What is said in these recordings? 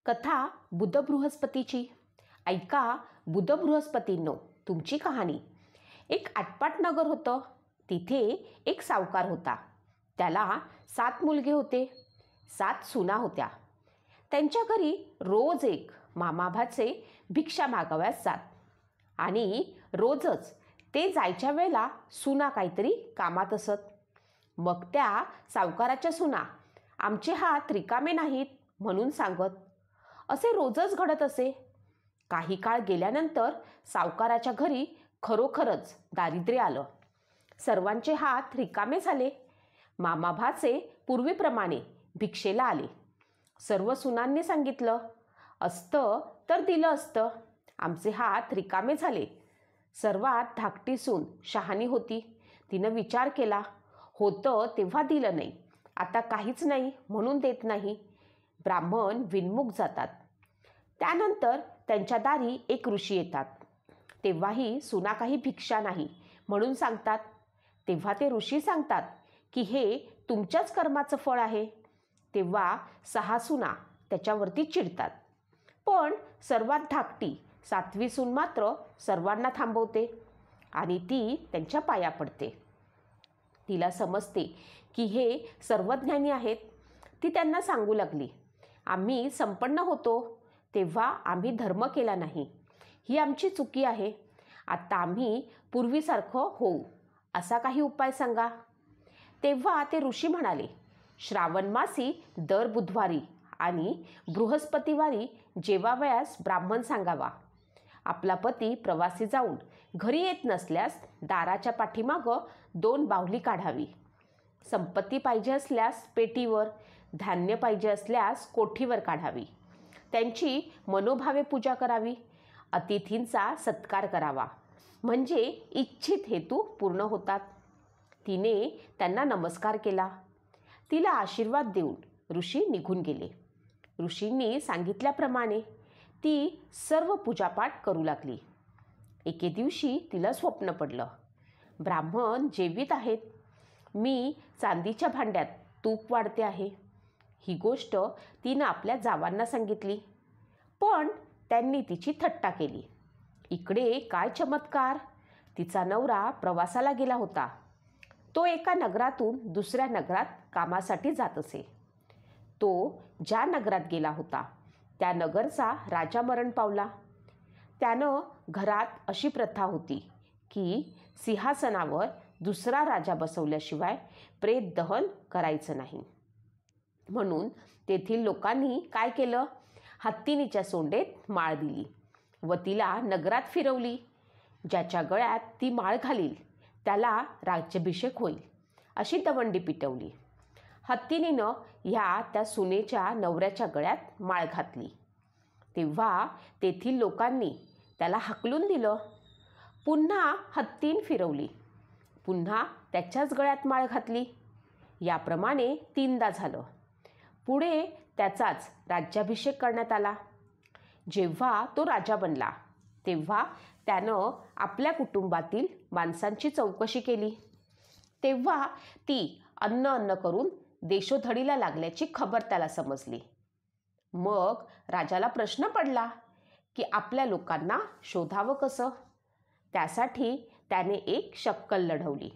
कथा बुध बृहस्पतीची. ऐका बुध बृहस्पतींनो, तुमची कहाणी. एक आटपाट नगर होतं. तिथे एक सावकार होता. त्याला 7 मुलगे होते, 7 सुना होत्या. त्यांच्या घरी रोज एक मामाभाचे भिक्षा मागाव्यास जात आणि रोजच ते जायच्या वेळेला सुना काहीतरी कामात असत. मग त्या सावकाराच्या सुना आमचे हात रिकामे नाहीत म्हणून सांगत. असे रोजच घडत असे. काही काळ गेल्यानंतर सावकाराच्या घरी खरोखरच दारिद्र्य आलं. सर्वांचे हात रिकामे झाले. मामाभाचे पूर्वीप्रमाणे भिक्षेला आले. सर्व सुनांनी सांगितलं, असतं तर दिलं असतं, आमचे हात रिकामे झाले. सर्वात धाकटी सून शहाणी होती. तिनं विचार केला, होतं तेव्हा दिलं नाही, आता काहीच नाही म्हणून देत नाही. ब्राह्मण विनमुख जातात. त्यानंतर त्यांच्या दारी एक ऋषी येतात. तेव्हाही सुना काही भिक्षा नाही म्हणून सांगतात. तेव्हा ते ऋषी सांगतात की हे तुमच्याच कर्माचं फळ आहे. तेव्हा 6 सुना त्याच्यावरती चिडतात. पण सर्वात धाकटी 7वी सून मात्र सर्वांना थांबवते आणि ती त्यांच्या पाया पडते. तिला समजते की हे सर्वज्ञानी आहेत. ती त्यांना सांगू लागली, आम्ही संपन्न होतो तेव्हा आम्ही धर्म केला नाही, ही आमची चुकी आहे. आता आम्ही पूर्वीसारखं होऊ असा काही उपाय सांगा. तेव्हा ते ऋषी म्हणाले, श्रावण मासी दर बुधवारी आणि बृहस्पतिवारी जेवावयास ब्राह्मण सांगावा. आपला पती प्रवासी जाऊन घरी येत नसल्यास दाराच्या पाठीमागं 2 बाहुली काढावी. संपत्ती पाहिजे असल्यास पेटीवर, धान्य पाहिजे असल्यास कोठीवर काढावी. त्यांची मनोभावे पूजा करावी. अतिथींचा सत्कार करावा, म्हणजे इच्छित हेतू पूर्ण होतात. तिने त्यांना नमस्कार केला. तिला आशीर्वाद देऊन ऋषी निघून गेले. ऋषींनी सांगितल्याप्रमाणे ती सर्व पूजापाठ करू लागली. एके दिवशी तिला स्वप्न पडलं, ब्राह्मण जेवित आहेत. मी चांदीच्या भांड्यात तूप वाढते आहे. ही गोष्ट तिनं आपल्या जावांना सांगितली, पण त्यांनी तिची थट्टा केली. इकडे काय चमत्कार, तिचा नवरा प्रवासाला गेला होता. तो एका नगरातून दुसऱ्या नगरात कामासाठी जात असे. तो ज्या नगरात गेला होता त्या नगरचा राजा मरण पावला. त्यानं घरात अशी प्रथा होती की सिंहासनावर दुसरा राजा बसवल्याशिवाय प्रेत दहन करायचं नाही. म्हणून तेथील लोकांनी काय केलं, हत्तीनीच्या सोंडेत माळ दिली व तिला नगरात फिरवली. ज्याच्या गळ्यात ती माळ घालील त्याला राज्याभिषेक होईल अशी दवंडी पिटवली. हत्तीनीनं त्या सुनेच्या नवऱ्याच्या गळ्यात माळ घातली. तेव्हा तेथील लोकांनी त्याला हाकलून दिलं. पुन्हा हत्तीन फिरवली, पुन्हा त्याच्याच गळ्यात माळ घातली. याप्रमाणे 3दा झालं. पुढे त्याचाच राज्याभिषेक करण्यात आला. जेव्हा तो राजा बनला तेव्हा त्यानं आपल्या कुटुंबातील माणसांची चौकशी केली. तेव्हा ती अन्न करून देशोधडीला लागल्याची खबर त्याला समजली. मग राजाला प्रश्न पडला की आपल्या लोकांना शोधावं कसं. त्यासाठी त्याने एक शक्कल लढवली.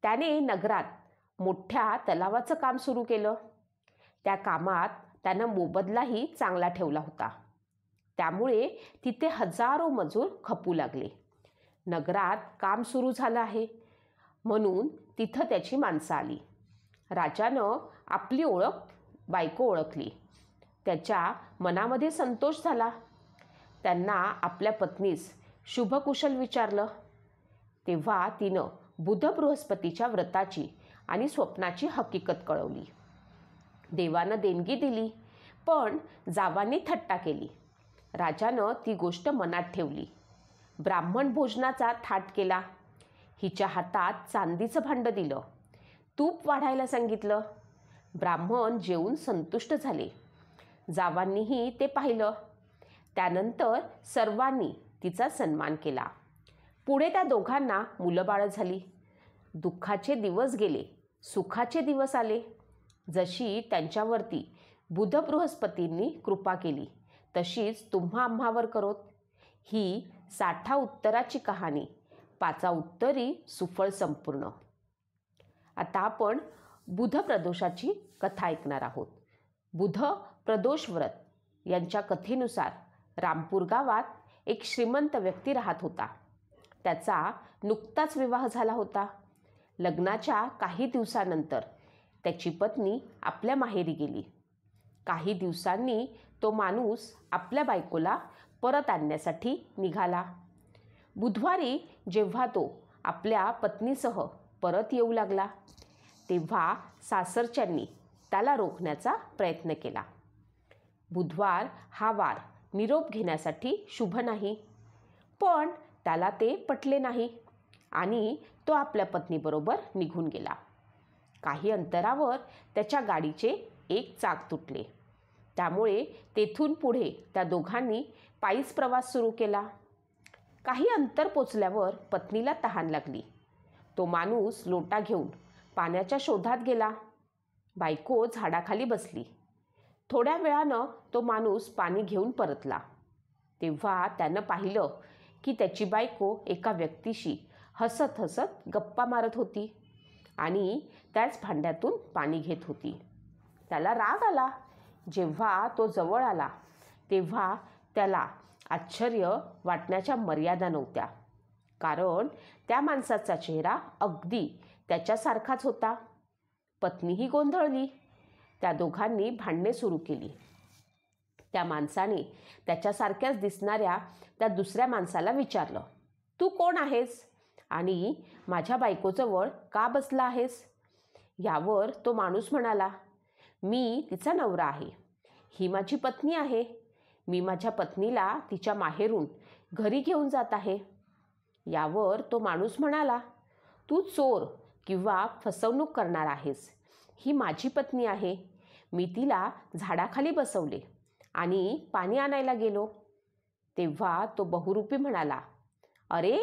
त्याने नगरात मोठ्या तलावाचं काम सुरू केलं. त्या कामात त्यानं मोबदलाही चांगला ठेवला होता. त्यामुळे तिथे हजारो मजूर खपू लागले. नगरात काम सुरू झालं आहे म्हणून तिथं त्याची माणसं आली. राजानं आपली बायको ओळखली. त्याच्या मनामध्ये संतोष झाला. त्यांना आपल्या पत्नीस शुभकुशल विचारलं. तेव्हा तिनं बुध बृहस्पतीच्या व्रताची आणि स्वप्नाची हकीकत कळवली. देवानं देणगी दिली, पण जावांनी थट्टा केली. राजानं ती गोष्ट मनात ठेवली. ब्राह्मण भोजनाचा थाट केला. हिच्या हातात चांदीचं भांडं दिलं. तूप वाढायला सांगितलं. ब्राह्मण जेवून संतुष्ट झाले. जावांनीही ते पाहिलं. त्यानंतर सर्वांनी तिचा सन्मान केला. पुढे त्या दोघांना मुलंबाळं झाली. दुःखाचे दिवस गेले, सुखाचे दिवस आले. जशी त्यांच्यावरती बुध बृहस्पतींनी कृपा केली तशीच तुम्हा आम्हावर करोत. ही 60 उत्तराची कहाणी, 5 उत्तरी सुफळ संपूर्ण. आता आपण बुध प्रदोषाची कथा ऐकणार आहोत. बुध प्रदोष व्रत यांच्या कथेनुसार रामपूर गावात एक श्रीमंत व्यक्ती राहत होता. त्याचा नुकताच विवाह झाला होता. लग्नाच्या काही दिवसानंतर त्याची पत्नी आपल्या माहेरी गेली. काही दिवसांनी तो माणूस आपल्या बायकोला परत आणण्यासाठी निघाला. बुधवारी जेव्हा तो आपल्या पत्नीसह परत येऊ लागला तेव्हा सासरच्यांनी त्याला रोखण्याचा प्रयत्न केला. बुधवार हा वार निरोप घेण्यासाठी शुभ नाही, पण त्याला ते पटले नाही आणि तो आपल्या पत्नीबरोबर निघून गेला. काही अंतरावर त्याच्या गाडीचे एक चाक तुटले. त्यामुळे तेथून पुढे त्या दोघांनी पायीच प्रवास सुरू केला. काही अंतर पोचल्यावर पत्नीला तहान लागली. तो माणूस लोटा घेऊन पाण्याच्या शोधात गेला. बायको झाडाखाली बसली. थोड्या वेळानं तो माणूस पाणी घेऊन परतला. तेव्हा त्यानं पाहिलं की त्याची बायको एका व्यक्तीशी हसत हसत गप्पा मारत होती आणि त्याच भांड्यातून पाणी घेत होती. त्याला राग आला. जेव्हा तो जवळ आला तेव्हा त्याला आश्चर्य वाटण्याच्या मर्यादा नव्हत्या, कारण त्या माणसाचा चेहरा अगदी त्याच्यासारखाच होता. पत्नीही गोंधळली. त्या दोघांनी भांडणे सुरू केली. त्या माणसाने त्याच्यासारख्याच दिसणाऱ्या त्या दुसऱ्या माणसाला विचारलं, तू कोण आहेस आणि माझ्या बायकोजवळ का बसला आहेस? यावर तो माणूस म्हणाला, मी तिचा नवरा आहे. ही माझी पत्नी आहे. मी माझ्या पत्नीला तिच्या माहेरून घरी घेऊन जात आहे. यावर तो माणूस म्हणाला, तू चोर किंवा फसवणूक करणार आहेस. ही माझी पत्नी आहे. मी तिला झाडाखाली बसवले आणि पाणी आणायला गेलो. तेव्हा तो बहुरूपी म्हणाला, अरे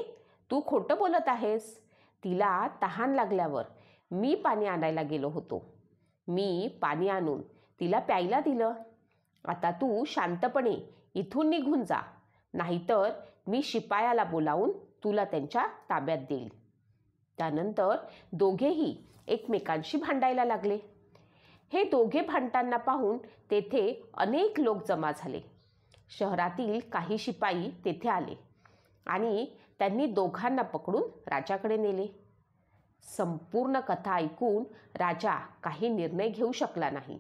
तू खोटं बोलत आहेस. तिला तहान लागल्यावर मी पाणी आणायला गेलो होतो. मी पाणी आणून तिला प्यायला दिलं. आता तू शांतपणे इथून निघून जा, नाहीतर मी शिपायाला बोलावून तुला त्यांच्या ताब्यात देईल. त्यानंतर दोघेही एकमेकांशी भांडायला लागले. हे दोघे भांडताना पाहून तेथे अनेक लोक जमा झाले. शहरातील काही शिपाई तेथे आले आणि त्यांनी दोघांना पकडून राजाकडे नेले. संपूर्ण कथा ऐकून राजा काही निर्णय घेऊ शकला नाही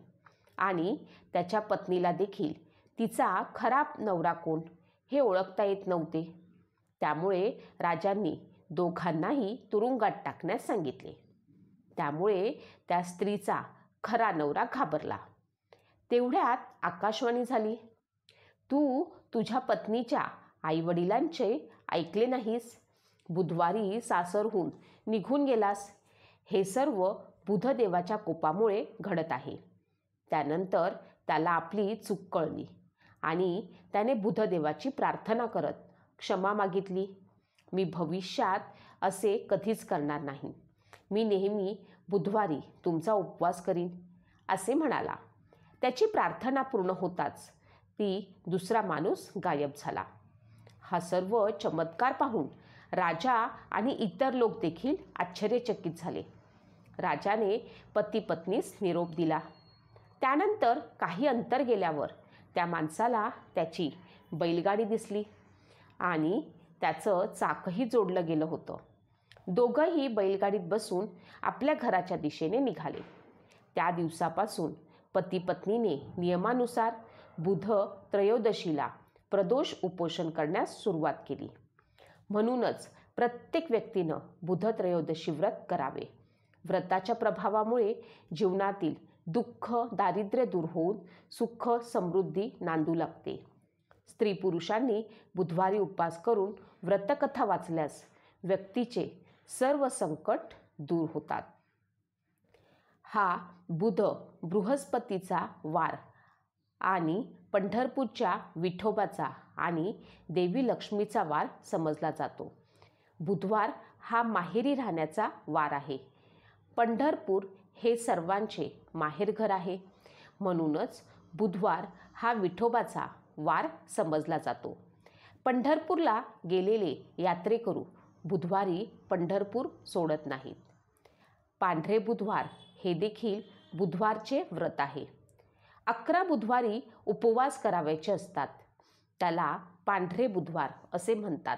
आणि त्याच्या पत्नीला देखील तिचा खरा नवरा कोण हे ओळखता येत नव्हते. त्यामुळे राजांनी दोघांनाही तुरुंगात टाकण्यास सांगितले. त्यामुळे त्या स्त्रीचा खरा नवरा घाबरला. तेवढ्यात आकाशवाणी झाली, तू तुझ्या पत्नीच्या आईवडिलांचे ऐकले नाहीस. बुधवारी सासरहून निघून गेलास. हे सर्व बुधदेवाच्या कोपामुळे घडत आहे. त्यानंतर त्याला आपली चूक कळली आणि त्याने बुधदेवाची प्रार्थना करत क्षमा मागितली. मी भविष्यात असे कधीच करणार नाही. मी नेहमी बुधवारी तुमचा उपवास करीन असे म्हणाला. त्याची प्रार्थना पूर्ण होताच ती दुसरा माणूस गायब झाला. हा सर्व चमत्कार पाहून राजा आणि इतर लोक देखील आश्चर्यचकित झाले. राजाने पती पत्नीस निरोप दिला. त्यानंतर काही अंतर गेल्यावर त्या माणसाला त्याची बैलगाडी दिसली आणि त्याचं चाकही जोडलं गेलं होतं. दोघंही बैलगाडीत बसून आपल्या घराच्या दिशेने निघाले. त्या दिवसापासून पती पत्नीने नियमानुसार बुध त्रयोदशीला प्रदोष उपोषण करण्यास सुरुवात केली. म्हणूनच प्रत्येक व्यक्तीनं बुध त्रयोदशी व्रत करावे. व्रताच्या प्रभावामुळे जीवनातील दुःख दारिद्र्य दूर होऊन सुख समृद्धी नांदू लागते. स्त्री पुरुषांनी बुधवारी उपवास करून व्रतकथा वाचल्यास व्यक्तीचे सर्व संकट दूर होतात. हा बुध बृहस्पतीचा वार आणि पंढरपूरच्या विठोबाचा आणि देवी लक्ष्मीचा वार समजला जातो. बुधवार हा माहेरी राहण्याचा वार आहे. पंढरपूर हे सर्वांचे माहेरघर आहे. म्हणूनच बुधवार हा विठोबाचा वार समजला जातो. पंढरपूरला गेलेले यात्रेकरू बुधवारी पंढरपूर सोडत नाहीत. पांढरे बुधवार हे देखील बुधवारचे व्रत आहे. 11 बुधवारी उपवास करावयाचे असतात. त्याला पांढरे बुधवार असे म्हणतात.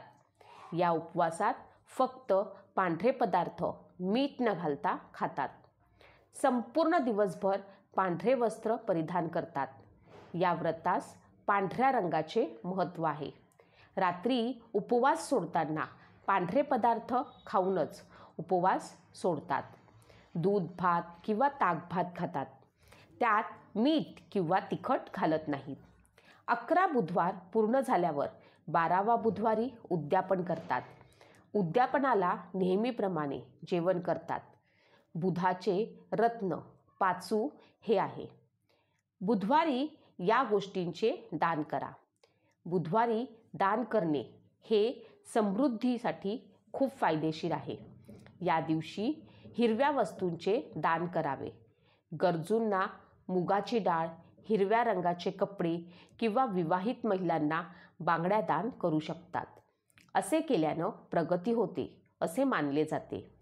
या उपवासात फक्त पांढरे पदार्थ मीठ न घालता खातात. संपूर्ण दिवसभर पांढरे वस्त्र परिधान करतात. या व्रतास पांढऱ्या रंगाचे महत्त्व आहे. रात्री उपवास सोडताना पांढरे पदार्थ खाऊनच उपवास सोडतात. दूध भात किंवा ताक भात खातात. त्यात मीठ किंवा तिखट घालत नाहीत. 11 बुधवार पूर्ण झाल्यावर 12व्या बुधवारी उद्यापन करतात. उद्यापनाला नेहमीप्रमाणे जेवण करतात. बुधाचे रत्न पाचू हे आहे. बुधवारी या गोष्टींचे दान करा. बुधवारी दान करणे हे समृद्धीसाठी खूप फायदेशीर आहे. या दिवशी हिरव्या वस्तूंचे दान करावे. गरजूंना मुगाची डाळ, हिरव्या रंगाचे कपडे किंवा विवाहित महिलांना बांगड्या दान करू शकतात. असे केल्यानं प्रगती होते असे मानले जाते.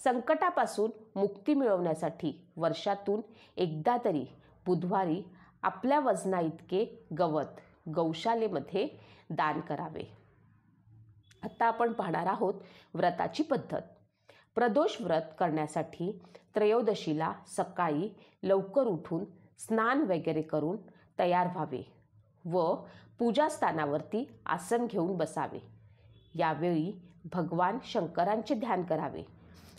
संकटापासून मुक्ती मिळवण्यासाठी वर्षातून एकदा तरी बुधवारी आपल्या वजनाइतके गवत गौशालेमध्ये दान करावे. आता आपण पाहणार आहोत व्रताची पद्धत. प्रदोष व्रत करण्यासाठी त्रयोदशीला सकाळी लवकर उठून स्नान वगैरे करून तयार व्हावे व पूजास्थानावरती आसन घेऊन बसावे. यावेळी भगवान शंकरांचे ध्यान करावे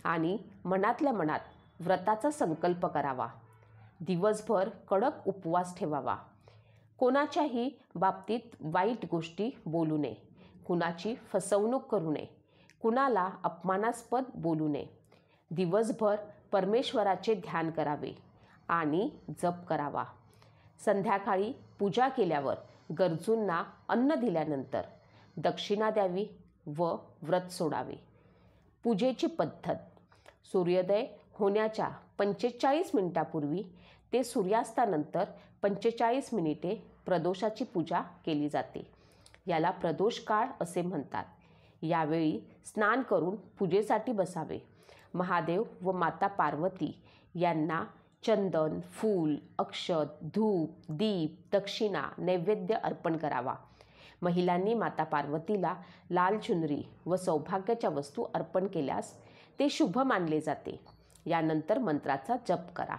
आणि मनातल्या मनात व्रताचा संकल्प करावा. दिवसभर कडक उपवास ठेवावा. कोणाच्याही बाबतीत वाईट गोष्टी बोलू नये. कुणाची फसवणूक करू नये. कुणाला अपमानास्पद बोलू नये. दिवसभर परमेश्वराचे ध्यान करावे आणि जप करावा. संध्याकाळी पूजा केल्यावर गरजूंना अन्न दिल्यानंतर दक्षिणा द्यावी व व्रत सोडावे. पूजेची पद्धत. सूर्योदय होण्याच्या 45 मिनिटापूर्वी ते सूर्यास्तानंतर 45 मिनिटे प्रदोषाची पूजा केली जाते. याला प्रदोष काळ असे म्हणतात. यावेळी स्नान करून पूजेसाठी बसावे. महादेव व माता पार्वती यांना चंदन, फूल, अक्षत, धूप, दीप, दक्षिणा, नैवेद्य अर्पण करावा. महिलांनी माता पार्वतीला लाल चुनरी व सौभाग्याच्या वस्तू अर्पण केल्यास ते शुभ मानले जाते. यानंतर मंत्राचा जप करा.